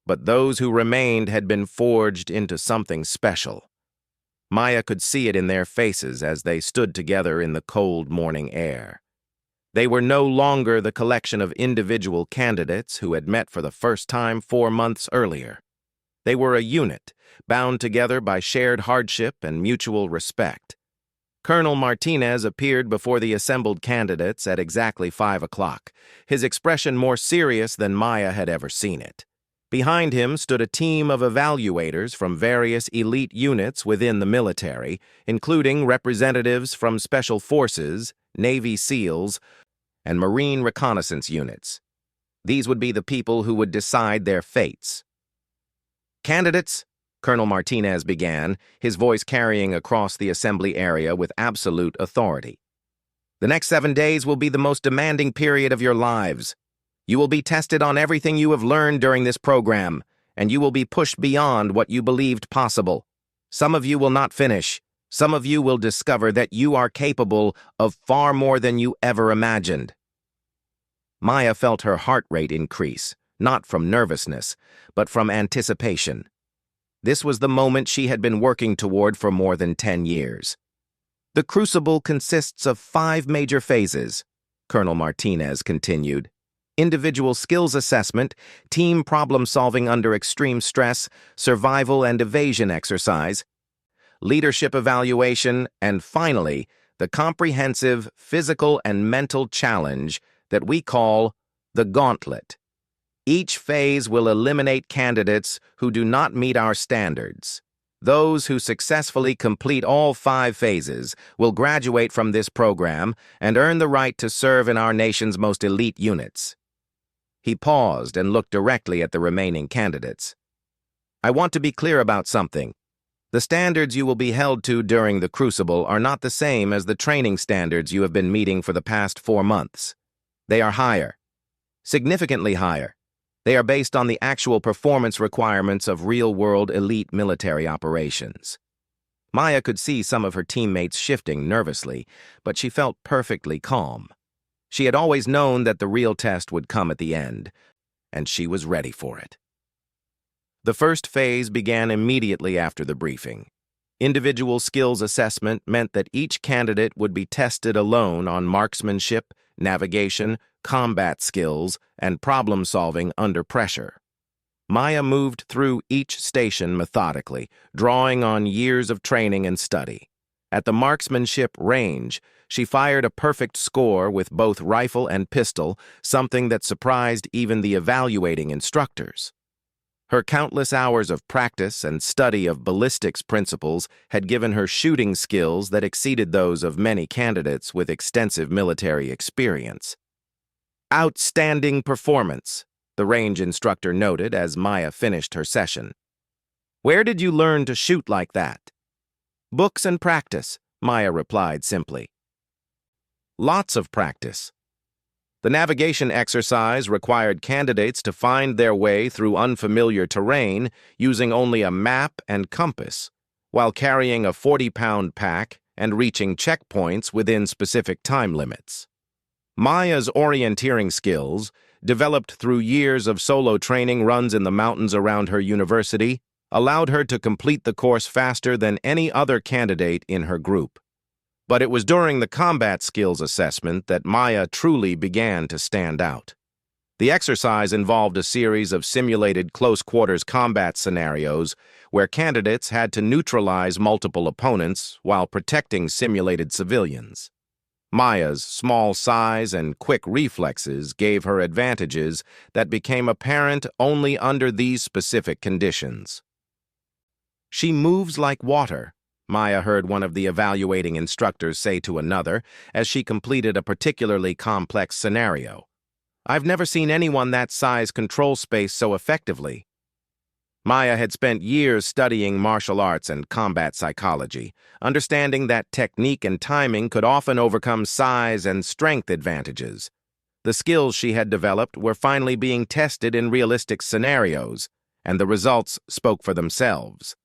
But those who remained had been forged into something special. Maya could see it in their faces as they stood together in the cold morning air. They were no longer the collection of individual candidates who had met for the first time 4 months earlier. They were a unit, bound together by shared hardship and mutual respect. Colonel Martinez appeared before the assembled candidates at exactly 5 o'clock, his expression more serious than Maya had ever seen it. Behind him stood a team of evaluators from various elite units within the military, including representatives from Special Forces, Navy SEALs, and Marine reconnaissance units. These would be the people who would decide their fates. "Candidates," Colonel Martinez began, his voice carrying across the assembly area with absolute authority. "The next 7 days will be the most demanding period of your lives. You will be tested on everything you have learned during this program, and you will be pushed beyond what you believed possible. Some of you will not finish. Some of you will discover that you are capable of far more than you ever imagined." Maya felt her heart rate increase, not from nervousness, but from anticipation. This was the moment she had been working toward for more than 10 years. "The Crucible consists of 5 major phases," Colonel Martinez continued. "Individual skills assessment, team problem-solving under extreme stress, survival and evasion exercise, leadership evaluation, and finally, the comprehensive physical and mental challenge that we call the Gauntlet. Each phase will eliminate candidates who do not meet our standards. Those who successfully complete all 5 phases will graduate from this program and earn the right to serve in our nation's most elite units." He paused and looked directly at the remaining candidates. "I want to be clear about something. The standards you will be held to during the Crucible are not the same as the training standards you have been meeting for the past 4 months. They are higher, significantly higher. They are based on the actual performance requirements of real-world elite military operations." Maya could see some of her teammates shifting nervously, but she felt perfectly calm. She had always known that the real test would come at the end, and she was ready for it. The first phase began immediately after the briefing. Individual skills assessment meant that each candidate would be tested alone on marksmanship, navigation, combat skills, and problem-solving under pressure. Maya moved through each station methodically, drawing on years of training and study. At the marksmanship range, she fired a perfect score with both rifle and pistol, something that surprised even the evaluating instructors. Her countless hours of practice and study of ballistics principles had given her shooting skills that exceeded those of many candidates with extensive military experience. "Outstanding performance," the range instructor noted as Maya finished her session. "Where did you learn to shoot like that?" "Books and practice," Maya replied simply. Lots of practice. The navigation exercise required candidates to find their way through unfamiliar terrain using only a map and compass, while carrying a 40-pound pack and reaching checkpoints within specific time limits. Maya's orienteering skills, developed through years of solo training runs in the mountains around her university, allowed her to complete the course faster than any other candidate in her group. But it was during the combat skills assessment that Maya truly began to stand out. The exercise involved a series of simulated close-quarters combat scenarios where candidates had to neutralize multiple opponents while protecting simulated civilians. Maya's small size and quick reflexes gave her advantages that became apparent only under these specific conditions. "She moves like water," Maya heard one of the evaluating instructors say to another as she completed a particularly complex scenario. "I've never seen anyone that size control space so effectively." Maya had spent years studying martial arts and combat psychology, understanding that technique and timing could often overcome size and strength advantages. The skills she had developed were finally being tested in realistic scenarios, and the results spoke for themselves.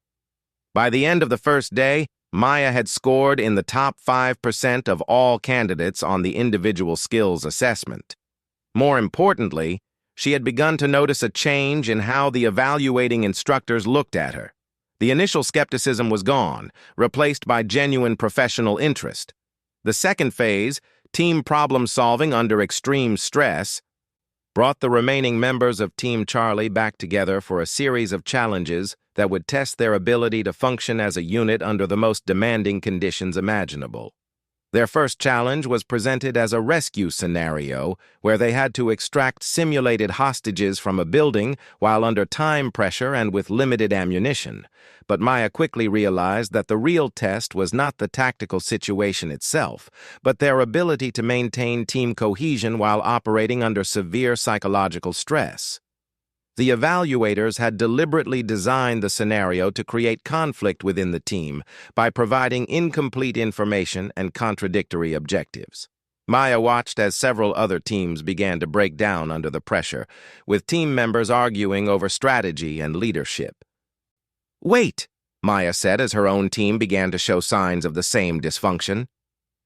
By the end of the first day, Maya had scored in the top 5% of all candidates on the individual skills assessment. More importantly, she had begun to notice a change in how the evaluating instructors looked at her. The initial skepticism was gone, replaced by genuine professional interest. The second phase, team problem solving under extreme stress, brought the remaining members of Team Charlie back together for a series of challenges that would test their ability to function as a unit under the most demanding conditions imaginable. Their first challenge was presented as a rescue scenario where they had to extract simulated hostages from a building while under time pressure and with limited ammunition. But Maya quickly realized that the real test was not the tactical situation itself, but their ability to maintain team cohesion while operating under severe psychological stress. The evaluators had deliberately designed the scenario to create conflict within the team by providing incomplete information and contradictory objectives. Maya watched as several other teams began to break down under the pressure, with team members arguing over strategy and leadership. "Wait," Maya said as her own team began to show signs of the same dysfunction.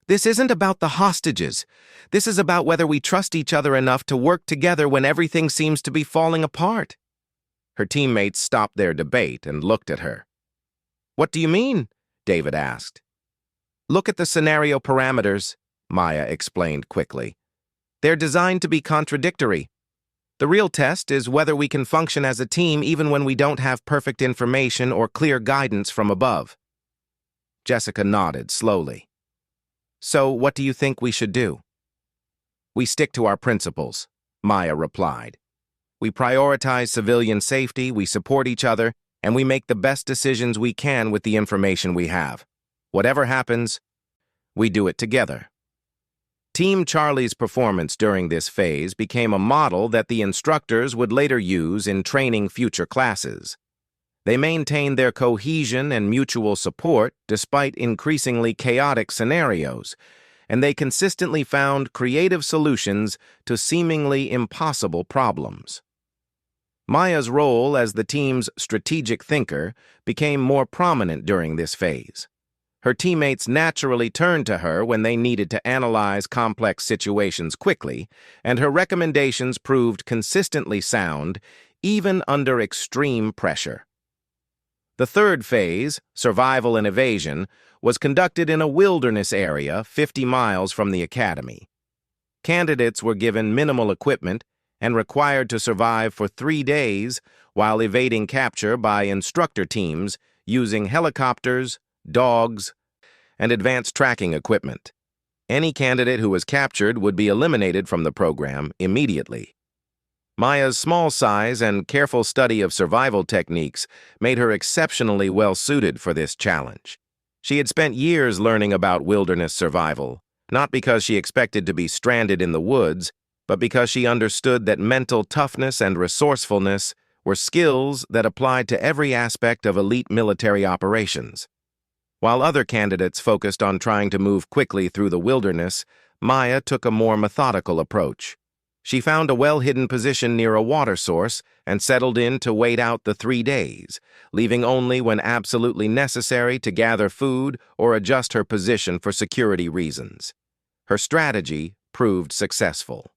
"This isn't about the hostages. This is about whether we trust each other enough to work together when everything seems to be falling apart." Her teammates stopped their debate and looked at her. "What do you mean?" David asked. "Look at the scenario parameters," Maya explained quickly. "They're designed to be contradictory. The real test is whether we can function as a team even when we don't have perfect information or clear guidance from above." Jessica nodded slowly. "So what do you think we should do?" "We stick to our principles," Maya replied. "We prioritize civilian safety, we support each other, and we make the best decisions we can with the information we have. Whatever happens, we do it together." Team Charlie's performance during this phase became a model that the instructors would later use in training future classes. They maintained their cohesion and mutual support despite increasingly chaotic scenarios, and they consistently found creative solutions to seemingly impossible problems. Maya's role as the team's strategic thinker became more prominent during this phase. Her teammates naturally turned to her when they needed to analyze complex situations quickly, and her recommendations proved consistently sound, even under extreme pressure. The third phase, survival and evasion, was conducted in a wilderness area 50 miles from the academy. Candidates were given minimal equipment and required to survive for 3 days while evading capture by instructor teams using helicopters, dogs, and advanced tracking equipment. Any candidate who was captured would be eliminated from the program immediately. Maya's small size and careful study of survival techniques made her exceptionally well-suited for this challenge. She had spent years learning about wilderness survival, not because she expected to be stranded in the woods, but because she understood that mental toughness and resourcefulness were skills that applied to every aspect of elite military operations. While other candidates focused on trying to move quickly through the wilderness, Maya took a more methodical approach. She found a well-hidden position near a water source and settled in to wait out the 3 days, leaving only when absolutely necessary to gather food or adjust her position for security reasons. Her strategy proved successful.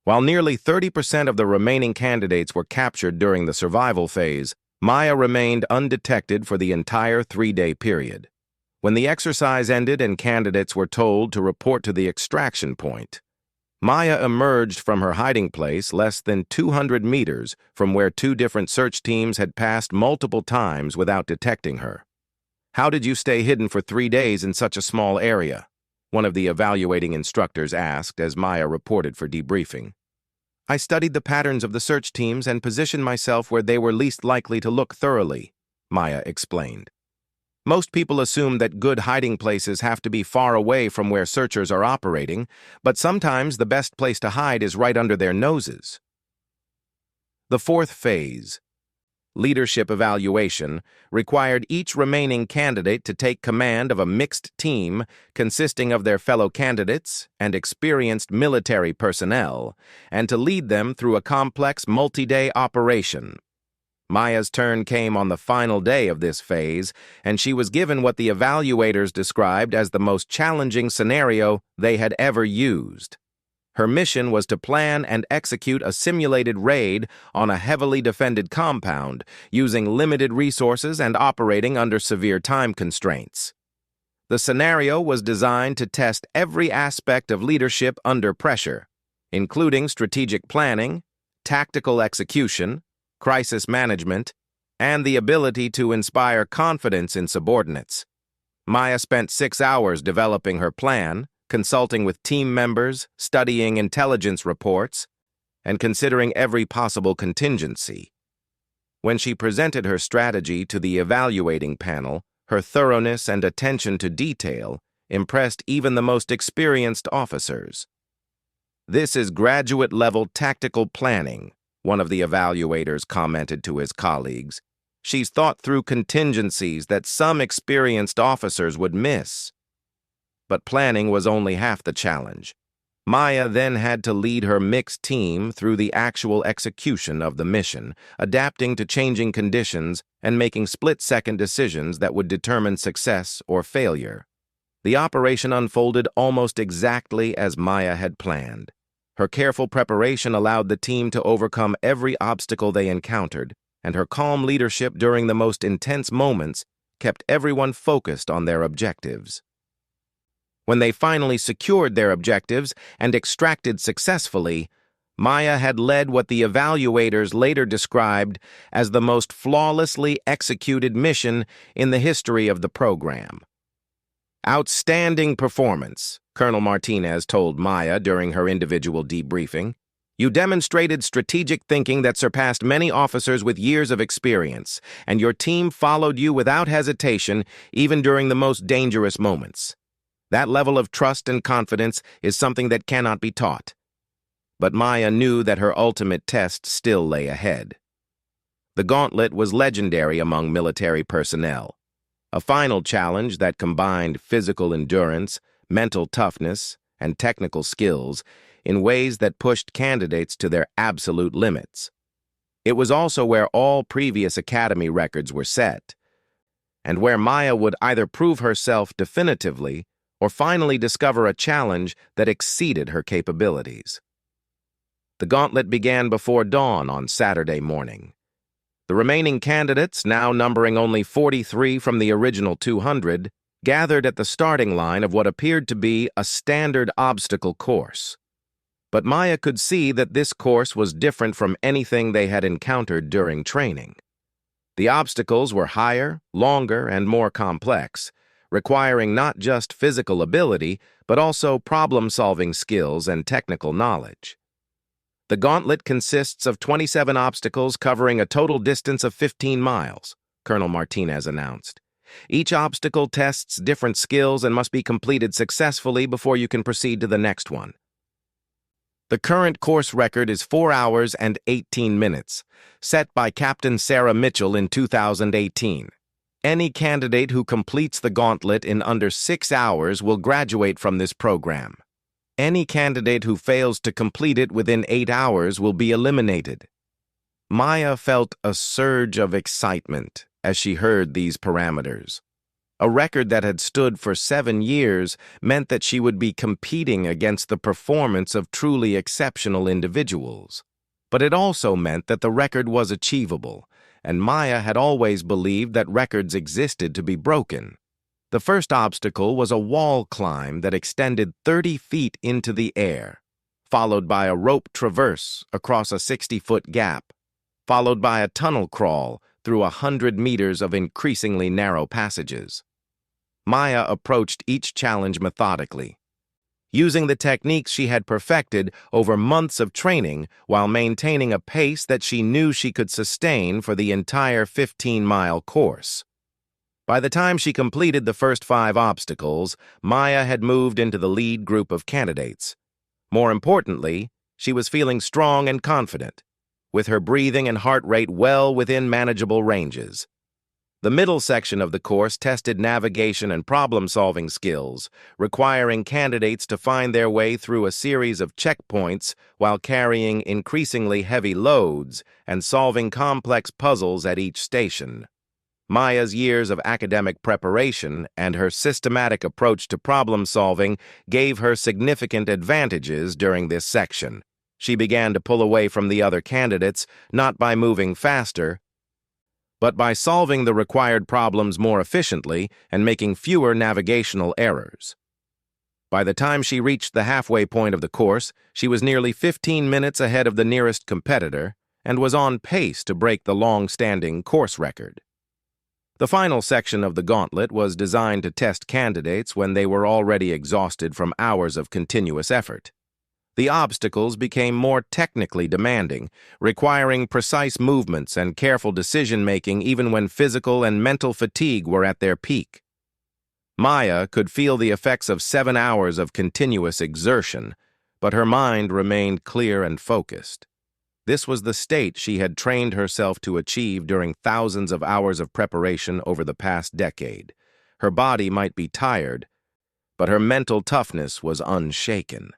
While nearly 30% of the remaining candidates were captured during the survival phase, Maya remained undetected for the entire 3-day period. When the exercise ended and candidates were told to report to the extraction point, Maya emerged from her hiding place less than 200 meters from where 2 different search teams had passed multiple times without detecting her. "How did you stay hidden for 3 days in such a small area?" one of the evaluating instructors asked as Maya reported for debriefing. "I studied the patterns of the search teams and positioned myself where they were least likely to look thoroughly," Maya explained. "Most people assume that good hiding places have to be far away from where searchers are operating, but sometimes the best place to hide is right under their noses." The 4th phase, leadership evaluation, required each remaining candidate to take command of a mixed team consisting of their fellow candidates and experienced military personnel, and to lead them through a complex multi-day operation. Maya's turn came on the final day of this phase, and she was given what the evaluators described as the most challenging scenario they had ever used. Her mission was to plan and execute a simulated raid on a heavily defended compound, using limited resources and operating under severe time constraints. The scenario was designed to test every aspect of leadership under pressure, including strategic planning, tactical execution, crisis management, and the ability to inspire confidence in subordinates. Maya spent 6 hours developing her plan, consulting with team members, studying intelligence reports, and considering every possible contingency. When she presented her strategy to the evaluating panel, her thoroughness and attention to detail impressed even the most experienced officers. "This is graduate-level tactical planning," one of the evaluators commented to his colleagues. "She's thought through contingencies that some experienced officers would miss." But planning was only half the challenge. Maya then had to lead her mixed team through the actual execution of the mission, adapting to changing conditions and making split-second decisions that would determine success or failure. The operation unfolded almost exactly as Maya had planned. Her careful preparation allowed the team to overcome every obstacle they encountered, and her calm leadership during the most intense moments kept everyone focused on their objectives. When they finally secured their objectives and extracted successfully, Maya had led what the evaluators later described as the most flawlessly executed mission in the history of the program. "Outstanding performance," Colonel Martinez told Maya during her individual debriefing. "You demonstrated strategic thinking that surpassed many officers with years of experience, and your team followed you without hesitation even during the most dangerous moments. That level of trust and confidence is something that cannot be taught." But Maya knew that her ultimate test still lay ahead. The gauntlet was legendary among military personnel, a final challenge that combined physical endurance, mental toughness, and technical skills in ways that pushed candidates to their absolute limits. It was also where all previous academy records were set, and where Maya would either prove herself definitively or finally discover a challenge that exceeded her capabilities. The gauntlet began before dawn on Saturday morning. The remaining candidates, now numbering only 43 from the original 200, gathered at the starting line of what appeared to be a standard obstacle course. But Maya could see that this course was different from anything they had encountered during training. The obstacles were higher, longer, and more complex, requiring not just physical ability, but also problem-solving skills and technical knowledge. The gauntlet consists of 27 obstacles covering a total distance of 15 miles, Colonel Martinez announced. Each obstacle tests different skills and must be completed successfully before you can proceed to the next one. The current course record is 4 hours and 18 minutes, set by Captain Sarah Mitchell in 2018. Any candidate who completes the gauntlet in under 6 hours will graduate from this program. Any candidate who fails to complete it within 8 hours will be eliminated. Maya felt a surge of excitement as she heard these parameters. A record that had stood for 7 years meant that she would be competing against the performance of truly exceptional individuals. But it also meant that the record was achievable, and Maya had always believed that records existed to be broken. The first obstacle was a wall climb that extended 30 feet into the air, followed by a rope traverse across a 60-foot gap, followed by a tunnel crawl through 100 meters of increasingly narrow passages. Maya approached each challenge methodically, using the techniques she had perfected over months of training while maintaining a pace that she knew she could sustain for the entire 15-mile course. By the time she completed the first 5 obstacles, Maya had moved into the lead group of candidates. More importantly, she was feeling strong and confident, with her breathing and heart rate well within manageable ranges. The middle section of the course tested navigation and problem-solving skills, requiring candidates to find their way through a series of checkpoints while carrying increasingly heavy loads and solving complex puzzles at each station. Maya's years of academic preparation and her systematic approach to problem-solving gave her significant advantages during this section. She began to pull away from the other candidates, not by moving faster, but by solving the required problems more efficiently and making fewer navigational errors. By the time she reached the halfway point of the course, she was nearly 15 minutes ahead of the nearest competitor and was on pace to break the long-standing course record. The final section of the gauntlet was designed to test candidates when they were already exhausted from hours of continuous effort. The obstacles became more technically demanding, requiring precise movements and careful decision-making even when physical and mental fatigue were at their peak. Maya could feel the effects of 7 hours of continuous exertion, but her mind remained clear and focused. This was the state she had trained herself to achieve during thousands of hours of preparation over the past decade. Her body might be tired, but her mental toughness was unshaken.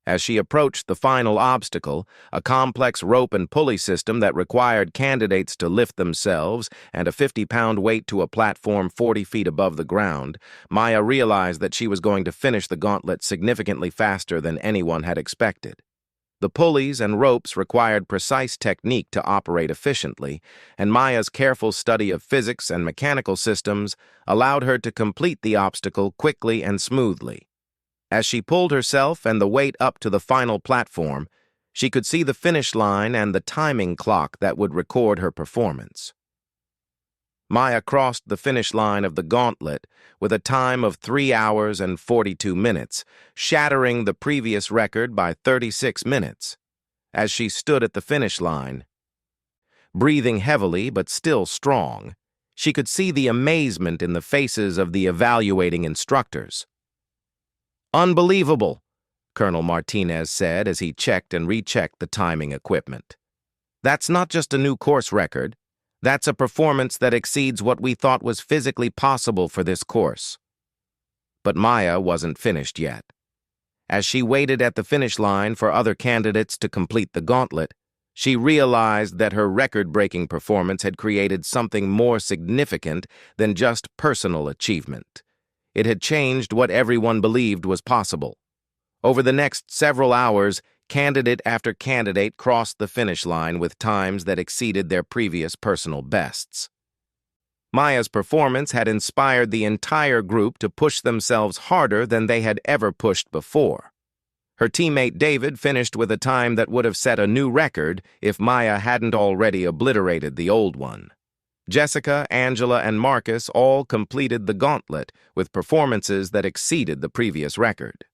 As she approached the final obstacle, a complex rope and pulley system that required candidates to lift themselves and a 50-pound weight to a platform 40 feet above the ground, Maya realized that she was going to finish the gauntlet significantly faster than anyone had expected. The pulleys and ropes required precise technique to operate efficiently, and Maya's careful study of physics and mechanical systems allowed her to complete the obstacle quickly and smoothly. As she pulled herself and the weight up to the final platform, she could see the finish line and the timing clock that would record her performance. Maya crossed the finish line of the gauntlet with a time of 3 hours and 42 minutes, shattering the previous record by 36 minutes. As she stood at the finish line, breathing heavily but still strong, she could see the amazement in the faces of the evaluating instructors. "Unbelievable," Colonel Martinez said as he checked and rechecked the timing equipment. "That's not just a new course record. That's a performance that exceeds what we thought was physically possible for this course." But Maya wasn't finished yet. As she waited at the finish line for other candidates to complete the gauntlet, she realized that her record-breaking performance had created something more significant than just personal achievement. It had changed what everyone believed was possible. Over the next several hours, candidate after candidate crossed the finish line with times that exceeded their previous personal bests. Maya's performance had inspired the entire group to push themselves harder than they had ever pushed before. Her teammate David finished with a time that would have set a new record if Maya hadn't already obliterated the old one. Jessica, Angela, and Marcus all completed the gauntlet with performances that exceeded the previous record.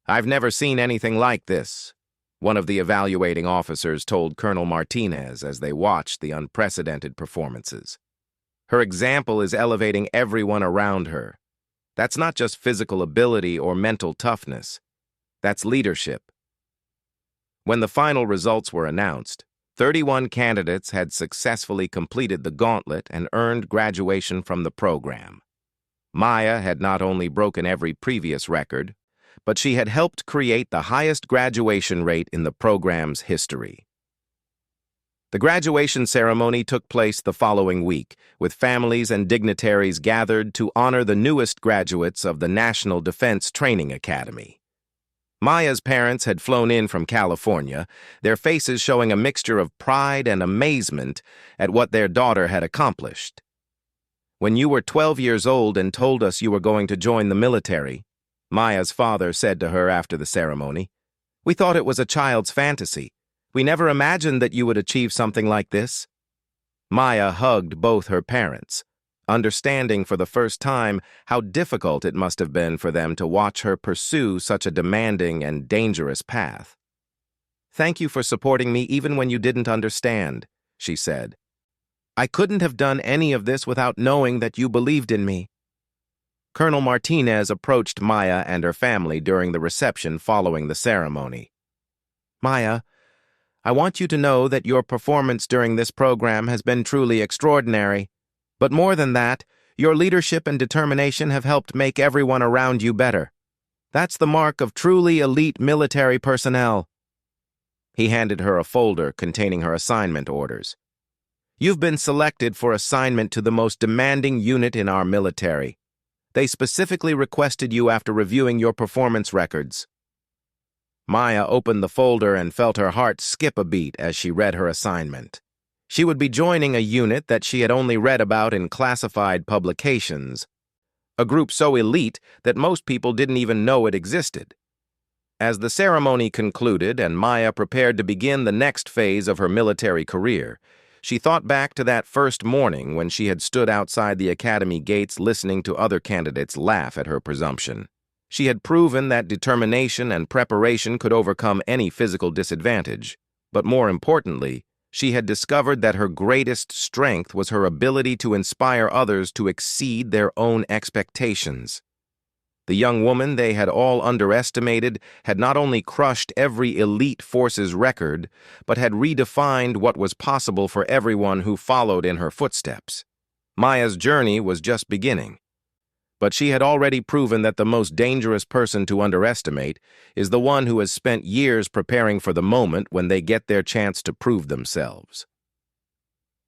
"I've never seen anything like this," one of the evaluating officers told Colonel Martinez as they watched the unprecedented performances. "Her example is elevating everyone around her. That's not just physical ability or mental toughness. That's leadership." When the final results were announced, 31 candidates had successfully completed the gauntlet and earned graduation from the program. Maya had not only broken every previous record, but she had helped create the highest graduation rate in the program's history. The graduation ceremony took place the following week, with families and dignitaries gathered to honor the newest graduates of the National Defense Training Academy. Maya's parents had flown in from California, their faces showing a mixture of pride and amazement at what their daughter had accomplished. "When you were 12 years old and told us you were going to join the military," Maya's father said to her after the ceremony, "we thought it was a child's fantasy. We never imagined that you would achieve something like this." Maya hugged both her parents, understanding for the first time how difficult it must have been for them to watch her pursue such a demanding and dangerous path. "Thank you for supporting me even when you didn't understand," she said. "I couldn't have done any of this without knowing that you believed in me." Colonel Martinez approached Maya and her family during the reception following the ceremony. "Maya, I want you to know that your performance during this program has been truly extraordinary. But more than that, your leadership and determination have helped make everyone around you better. That's the mark of truly elite military personnel." He handed her a folder containing her assignment orders. "You've been selected for assignment to the most demanding unit in our military. They specifically requested you after reviewing your performance records." Maya opened the folder and felt her heart skip a beat as she read her assignment. She would be joining a unit that she had only read about in classified publications, a group so elite that most people didn't even know it existed. As the ceremony concluded and Maya prepared to begin the next phase of her military career, she thought back to that first morning when she had stood outside the academy gates listening to other candidates laugh at her presumption. She had proven that determination and preparation could overcome any physical disadvantage, but more importantly, she had discovered that her greatest strength was her ability to inspire others to exceed their own expectations. The young woman they had all underestimated had not only crushed every elite force's record, but had redefined what was possible for everyone who followed in her footsteps. Maya's journey was just beginning, but she had already proven that the most dangerous person to underestimate is the one who has spent years preparing for the moment when they get their chance to prove themselves.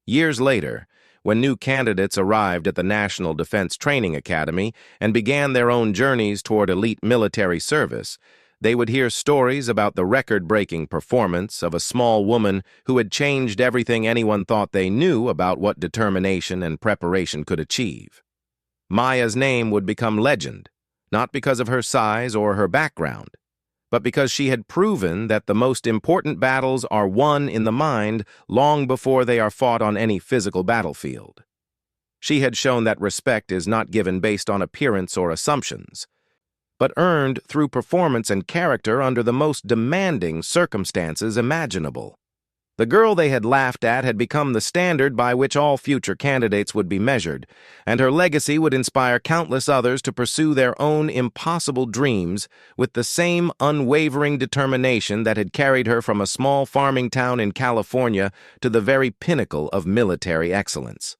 Years later, when new candidates arrived at the National Defense Training Academy and began their own journeys toward elite military service, they would hear stories about the record-breaking performance of a small woman who had changed everything anyone thought they knew about what determination and preparation could achieve. Maya's name would become legend, not because of her size or her background, but because she had proven that the most important battles are won in the mind long before they are fought on any physical battlefield. She had shown that respect is not given based on appearance or assumptions, but earned through performance and character under the most demanding circumstances imaginable. The girl they had laughed at had become the standard by which all future candidates would be measured, and her legacy would inspire countless others to pursue their own impossible dreams with the same unwavering determination that had carried her from a small farming town in California to the very pinnacle of military excellence.